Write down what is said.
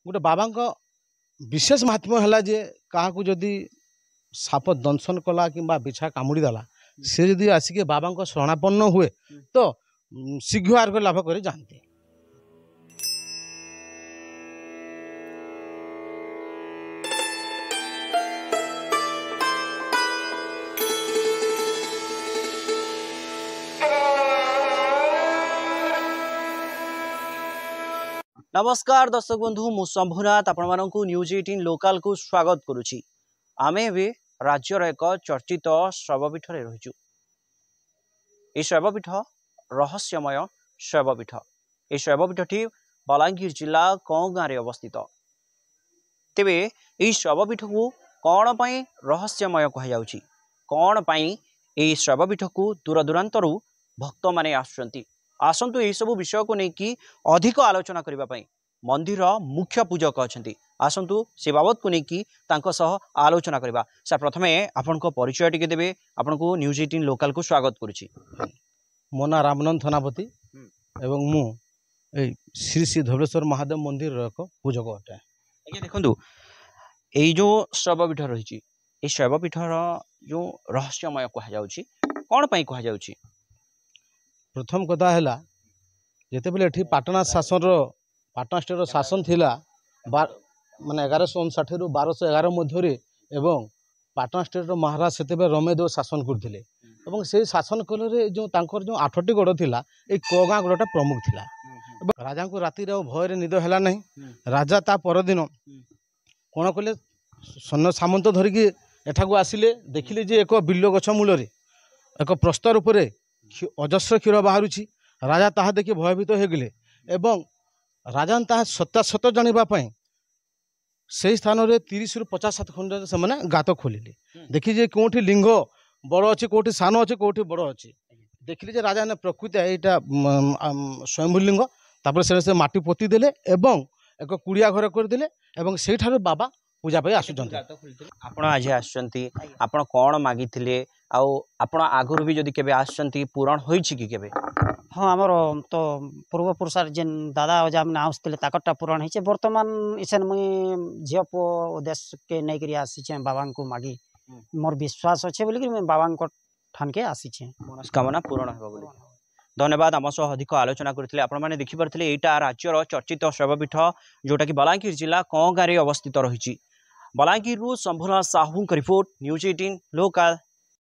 गोटे बाबा विशेष महात्म्य है जे क्या जदि साप दंशन कला कि बिछा कामुड़ी देला सी जदि आसिक बाबा शरणापन्न हुए तो शीघ्र आरोग्य लाभ कर जाते। नमस्कार दर्शक बंधु मु शंभुनाथ आपण मानकु न्यूज 18 लोकल को स्वागत करुछि। आमे भी राज्यर एक चर्चित शैवपीठ रे रहिछु। ए शैवपीठ रहस्यमय शैवपीठ। ए शैवपीठटी बलांगीर जिला कौ गाँव रे अवस्थित। तेबे ए शैवपीठ को कौन पई रहस्यमय कहा जाउछि, कौन पई ए शैवपीठ को दूर दूरांतरु भक्त माने आसुचंती। आसंतु यही सब विषय को लेकिन अधिक आलोचना करने मंदिर मुख्य पूजक अच्छा आसंतु से बाबद को लेकिन आलोचना करवा। सर प्रथमे आपण को परिचय टिके देबे। आपण को न्यूज 18 लोकल को स्वागत करुछि। मो ना रामनंद थनापति एवं मु श्री श्री धवलेश्वर महादेव मंदिर एक पूजक अटे। आज्ञा देखंतु एई जो शैवपीठ रही ए शैवपीठर जो रहस्यमय कहा जाउछि कोन पई कहा जाउछि। प्रथम कथा है जिते बेले एठी पाटना शासन पाटना स्टेट शासन थिला माने 1159 रु 1211 मध्य एवं पाटना स्टेट महाराज से रमेदेव शासन करते एवं से शासन काल जो तांकर जो 8टी गड़ थिला ए कोगा गड़टा प्रमुख थिला। राजा को राति भय निद है ना राजा ता परदिन कौन कले सैन्य सामंत धरिकी एठाकू आसिले देखिले जे एक बिल्लो गछ मूल एक प्रस्तर उपरे अजस्र क्षीर बाहर राजा ताहा देखि भयभीत हो गले एवं राजा ताहा सत्यासत जानापी से स्थान में 30 रु 50 खंड से गात खोलिले देखी जे कौटी लिंग बड़ अच्छे कौटी सान अच्छे कौटी बड़ अच्छे देखिले जे राजा ने प्रकृति यहाँ स्वयंभू लिंग तापर से माटी पोती देले एवं एक कुड़िया घर करदे एवं से बाबा पूजा पाई आसुचंती। आपण आज आसुचंती आपण कोन मागिथिले आउ आपण आगुर भी जदि केबे आसुचंती पूरण होईछि कि केबे। हाँ आमर तो पूर्व पुरुषार जेन दादा अजा मैंने आसते ताकटा पूरण होइछे। वर्तमान इसन मुई झील पु उद्देश्य के नहीं करी आसीछे बाबा को मागी मोर विश्वास अच्छे बोली मैं बाबा को ठान के आसीछे मनस्कामना पूरण हेबो बोली। धन्यवाद। आम सह अधिक आलोचना करथिले आपण माने देखि परथिले एटा राज्यर चर्चित शैवपीठ जोटा कि बलांगीर जिला कौ गाँव रे अवस्थित रहिछि। बलांगीर रु Shambhunath Sahu report news 18 local.